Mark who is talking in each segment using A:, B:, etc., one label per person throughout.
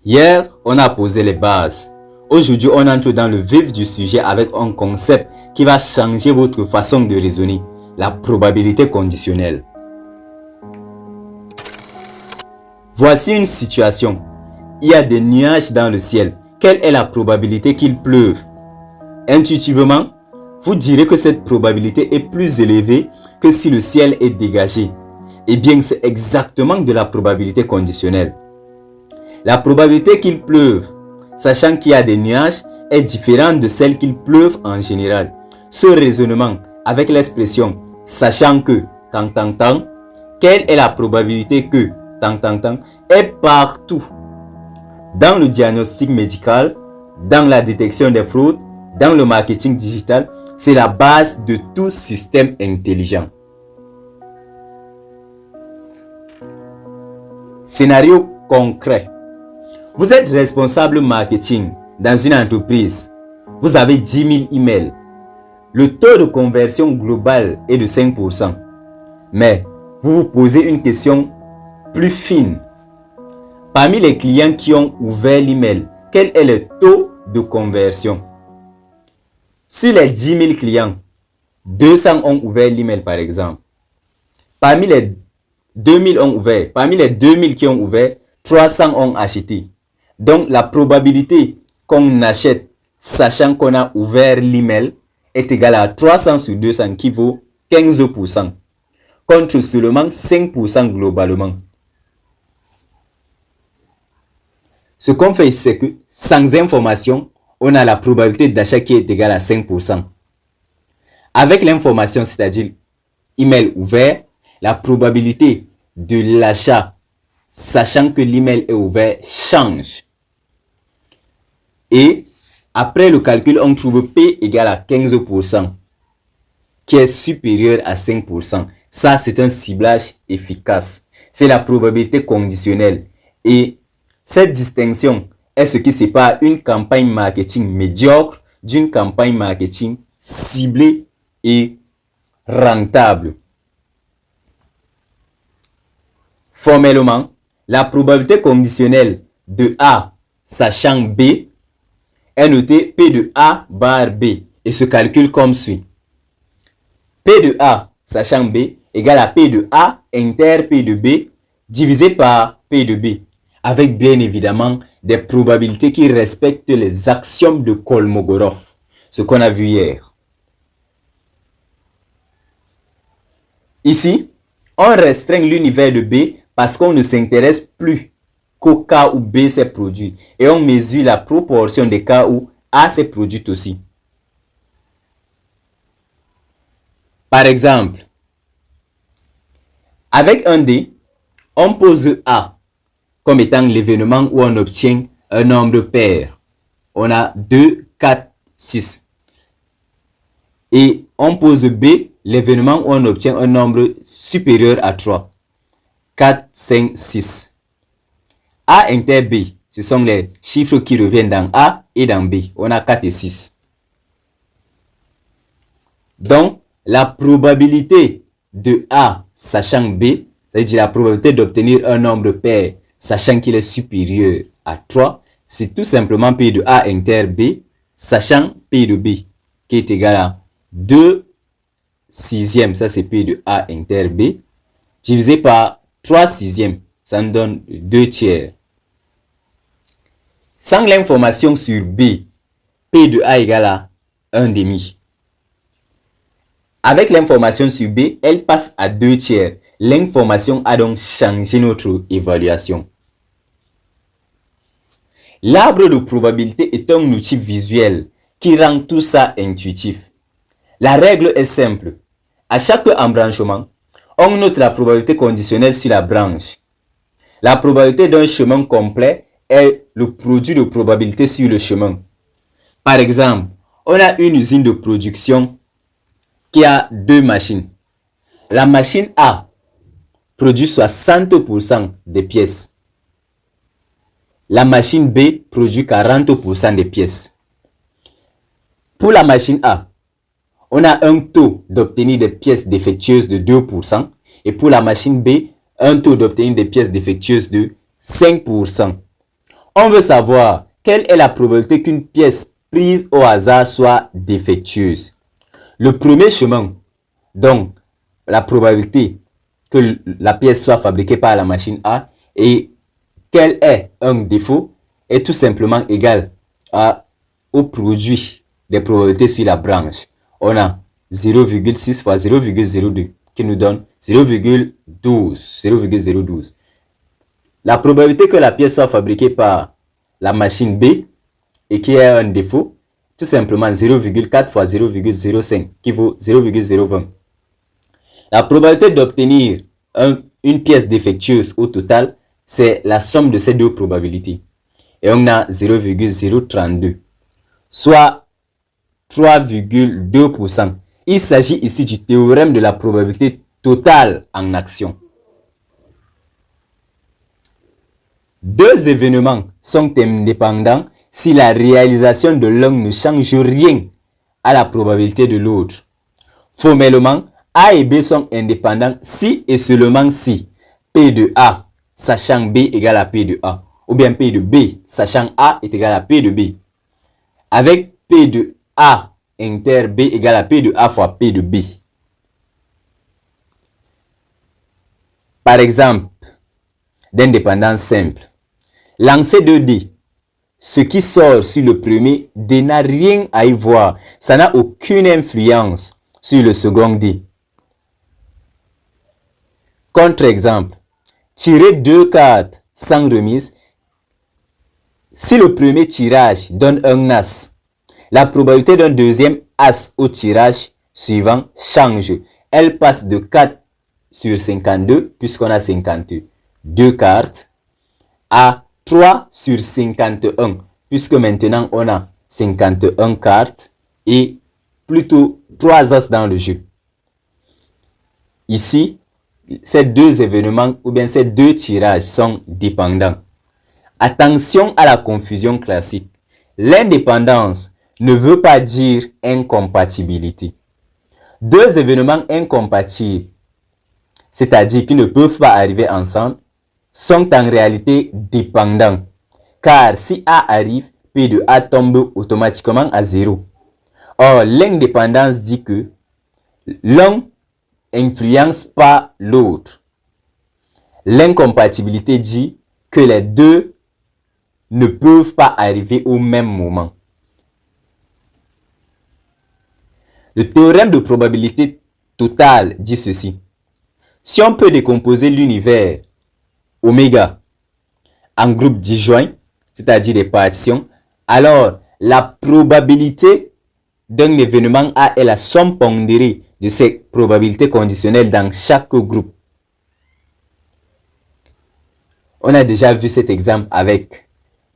A: Hier, on a posé les bases. Aujourd'hui, on entre dans le vif du sujet avec un concept qui va changer votre façon de raisonner, la probabilité conditionnelle. Voici une situation. Il y a des nuages dans le ciel. Quelle est la probabilité qu'il pleuve? Intuitivement, vous direz que cette probabilité est plus élevée que si le ciel est dégagé. Eh bien, c'est exactement de la probabilité conditionnelle. La probabilité qu'il pleuve, sachant qu'il y a des nuages, est différente de celle qu'il pleuve en général. Ce raisonnement avec l'expression « sachant que » quelle est la probabilité que est partout dans le diagnostic médical, dans la détection des fraudes, dans le marketing digital. C'est la base de tout système intelligent. Scénario concret. Vous êtes responsable marketing dans une entreprise. Vous avez 10 000 emails. Le taux de conversion global est de 5%. Mais vous vous posez une question plus fine. Parmi les clients qui ont ouvert l'email, quel est le taux de conversion? Sur les 10 000 clients, 200 ont ouvert l'email par exemple. Parmi les 2000 ont ouvert. Parmi les 2000 qui ont ouvert, 300 ont acheté. Donc, la probabilité qu'on achète, sachant qu'on a ouvert l'email, est égale à 300 sur 200 qui vaut 15%, contre seulement 5% globalement. Ce qu'on fait, c'est que sans information, on a la probabilité d'achat qui est égale à 5%. Avec l'information, c'est-à-dire email ouvert, la probabilité de l'achat, sachant que l'email est ouvert, change. Et après le calcul, on trouve P égale à 15%, qui est supérieur à 5%. Ça, c'est un ciblage efficace. C'est la probabilité conditionnelle. Et cette distinction est ce qui sépare une campagne marketing médiocre d'une campagne marketing ciblée et rentable. Formellement, la probabilité conditionnelle de A sachant B est notée P de A bar B et se calcule comme suit. P de A sachant B égale à P de A inter P de B divisé par P de B, avec bien évidemment des probabilités qui respectent les axiomes de Kolmogorov, ce qu'on a vu hier. Ici, on restreint l'univers de B parce qu'on ne s'intéresse plus qu'au cas où B s'est produit et on mesure la proportion des cas où A s'est produit aussi. Par exemple, avec un dé, on pose A comme étant l'événement où on obtient un nombre pair. On a 2, 4, 6. Et on pose B, l'événement où on obtient un nombre supérieur à 3. 4, 5, 6. A inter B, ce sont les chiffres qui reviennent dans A et dans B. On a 4 et 6. Donc, la probabilité de A sachant B, c'est-à-dire la probabilité d'obtenir un nombre pair sachant qu'il est supérieur à 3, c'est tout simplement P de A inter B, sachant P de B, qui est égal à 2 sixièmes, ça c'est P de A inter B, divisé par 3 sixièmes, ça nous donne 2 tiers. Sans l'information sur B, P de A égale à 1 demi. Avec l'information sur B, elle passe à 2 tiers. L'information a donc changé notre évaluation. L'arbre de probabilité est un outil visuel qui rend tout ça intuitif. La règle est simple. À chaque embranchement, on note la probabilité conditionnelle sur la branche. La probabilité d'un chemin complet est le produit de probabilité sur le chemin. Par exemple, on a une usine de production qui a 2 machines. La machine A produit 60% des pièces. La machine B produit 40% des pièces. Pour la machine A, on a un taux d'obtenir des pièces défectueuses de 2%. Et pour la machine B, un taux d'obtenir des pièces défectueuses de 5%. On veut savoir quelle est la probabilité qu'une pièce prise au hasard soit défectueuse. Le premier chemin, donc la probabilité que la pièce soit fabriquée par la machine A et quel est un défaut, est tout simplement égal au produit des probabilités sur la branche. On a 0,6 fois 0,02 qui nous donne 0,12. La probabilité que la pièce soit fabriquée par la machine B et qui ait un défaut, tout simplement 0,4 fois 0,05 qui vaut 0,020. La probabilité d'obtenir une pièce défectueuse au total, c'est la somme de ces deux probabilités. Et on a 0,032, soit 3,2%. Il s'agit ici du théorème de la probabilité totale en action. Deux événements sont indépendants si la réalisation de l'un ne change rien à la probabilité de l'autre. Formellement, A et B sont indépendants si et seulement si P de A sachant B égale à P de A, ou bien P de B sachant A est égal à P de B, avec P de A inter B égale à P de A fois P de B. Par exemple, d'indépendance simple, lancer 2 dés, ce qui sort sur le premier dé n'a rien à y voir, ça n'a aucune influence sur le second dé. Contre-exemple, tirer 2 cartes sans remise, si le premier tirage donne un as, la probabilité d'un deuxième as au tirage suivant change. Elle passe de 4 sur 52, puisqu'on a 52 cartes, à 3 sur 51, puisque maintenant on a 51 cartes et plutôt 3 as dans le jeu. Ici, ces deux événements ou bien ces deux tirages sont dépendants. Attention à la confusion classique. L'indépendance ne veut pas dire incompatibilité. Deux événements incompatibles, c'est-à-dire qui ne peuvent pas arriver ensemble, sont en réalité dépendants. Car si A arrive, P de A tombe automatiquement à 0. Or, l'indépendance dit que l'un n'influence pas l'autre. L'incompatibilité dit que les deux ne peuvent pas arriver au même moment. Le théorème de probabilité totale dit ceci. Si on peut décomposer l'univers oméga en groupes disjoints, c'est-à-dire des partitions, alors la probabilité d'un événement A est la somme pondérée de ces probabilités conditionnelles dans chaque groupe. On a déjà vu cet exemple avec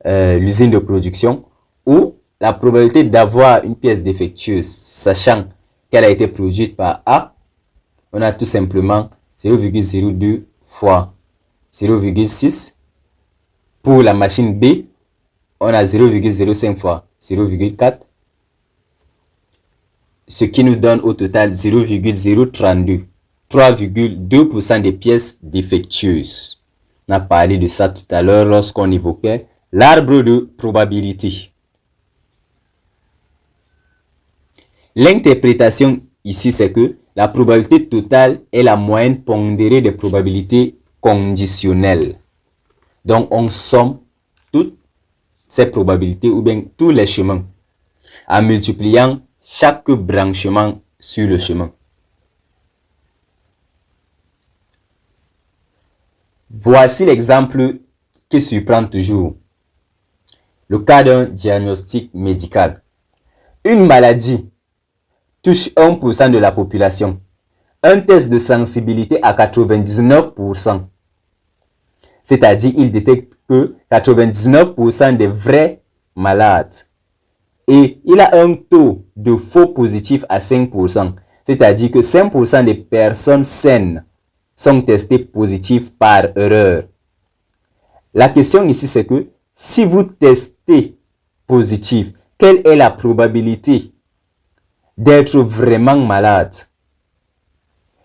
A: l'usine de production où la probabilité d'avoir une pièce défectueuse, sachant qu'elle a été produite par A, on a tout simplement 0,02 fois 0,6. Pour la machine B, on a 0,05 fois 0,4, ce qui nous donne au total 0,032, 3,2% des pièces défectueuses. On a parlé de ça tout à l'heure lorsqu'on évoquait l'arbre de probabilité. L'interprétation ici, c'est que la probabilité totale est la moyenne pondérée des probabilités conditionnelles. Donc, on somme toutes ces probabilités ou bien tous les chemins en multipliant chaque branchement sur le chemin. Voici l'exemple qui surprend toujours. Le cas d'un diagnostic médical. Une maladie touche 1% de la population. Un test de sensibilité à 99%. C'est-à-dire il détecte que 99% des vrais malades. Et il a un taux de faux positif à 5%. C'est-à-dire que 5% des personnes saines sont testées positives par erreur. La question ici, c'est que si vous testez positif, quelle est la probabilité d'être vraiment malade?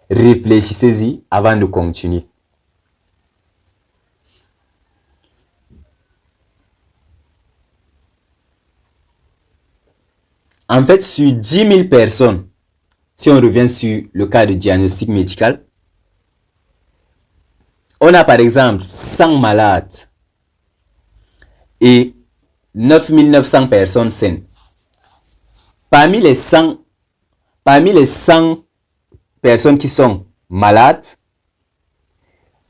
A: Réfléchissez-y avant de continuer. En fait, sur 10 000 personnes, si on revient sur le cas de diagnostic médical, on a par exemple 100 malades et 9 900 personnes saines. Parmi les 100 personnes qui sont malades,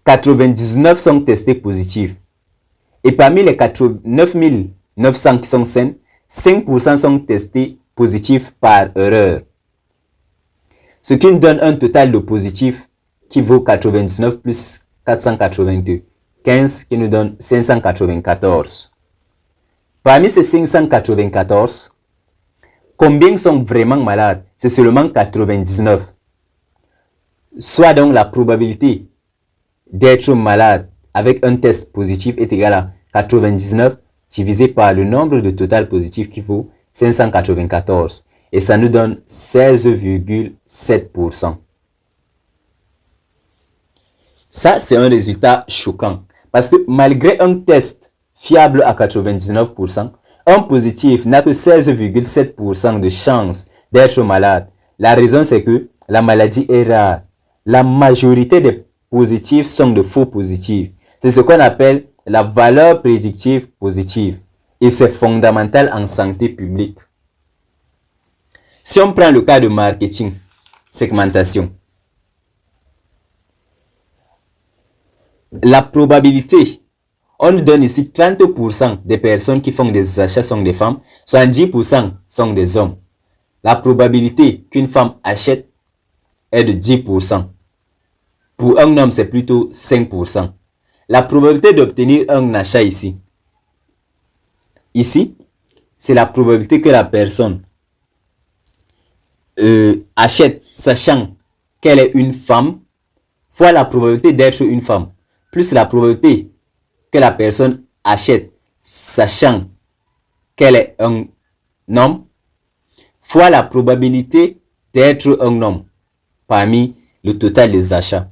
A: 99 sont testés positifs. Et parmi les 9 900 qui sont saines, 5% sont testés positifs par erreur. Ce qui nous donne un total de positifs qui vaut 99 plus 482, 15 qui nous donne 594. Parmi ces 594, combien sont vraiment malades? C'est seulement 99. Soit donc la probabilité d'être malade avec un test positif est égale à 99 divisé par le nombre de total positif qui vaut 594. Et ça nous donne 16,7%. Ça, c'est un résultat choquant. Parce que malgré un test fiable à 99%, un positif n'a que 16,7% de chance d'être malade. La raison, c'est que la maladie est rare. La majorité des positifs sont de faux positifs. C'est ce qu'on appelle la valeur prédictive positive. Et c'est fondamental en santé publique. Si on prend le cas de marketing, segmentation, la probabilité, on nous donne ici 30% des personnes qui font des achats sont des femmes, 70% sont des hommes. La probabilité qu'une femme achète est de 10%. Pour un homme, c'est plutôt 5%. La probabilité d'obtenir un achat ici, c'est la probabilité que la personne achète sachant qu'elle est une femme fois la probabilité d'être une femme plus la probabilité que la personne achète sachant qu'elle est un homme fois la probabilité d'être un homme parmi le total des achats.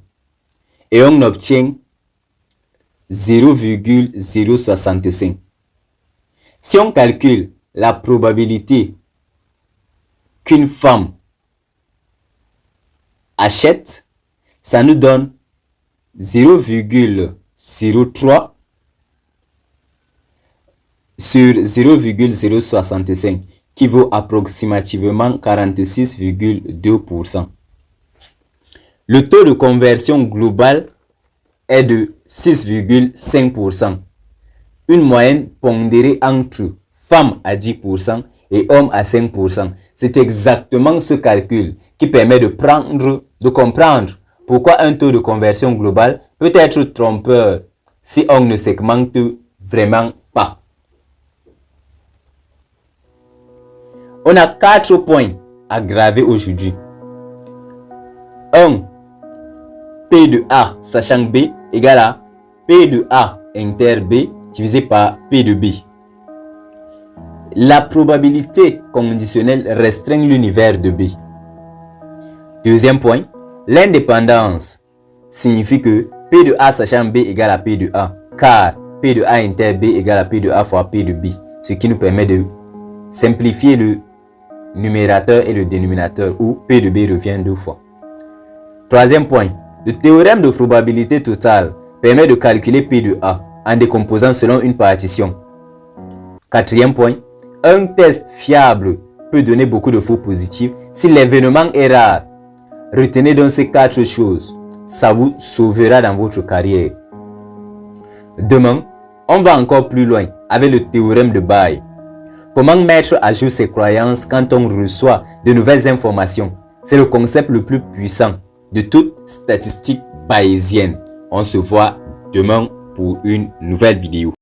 A: Et on obtient 0,065. Si on calcule la probabilité qu'une femme achète, ça nous donne 0,03 sur 0,065 qui vaut approximativement 46,2%. Le taux de conversion global est de 6,5%. Une moyenne pondérée entre femmes à 10% et hommes à 5%. C'est exactement ce calcul qui permet de comprendre pourquoi un taux de conversion global peut être trompeur si on ne segmente vraiment pas. On a 4 points à graver aujourd'hui. 1. P de A sachant B égale à P de A inter B divisé par P de B. La probabilité conditionnelle restreint l'univers de B. Deuxième point, l'indépendance signifie que P de A sachant B égale à P de A, car P de A inter B égale à P de A fois P de B, ce qui nous permet de simplifier le numérateur et le dénominateur où P de B revient 2 fois. Troisième point, le théorème de probabilité totale permet de calculer P de A en décomposant selon une partition. Quatrième point, un test fiable peut donner beaucoup de faux positifs si l'événement est rare. Retenez donc ces 4 choses, ça vous sauvera dans votre carrière. Demain, on va encore plus loin avec le théorème de Bayes. Comment mettre à jour ses croyances quand on reçoit de nouvelles informations? C'est le concept le plus puissant de toute statistique bayésienne. On se voit demain pour une nouvelle vidéo.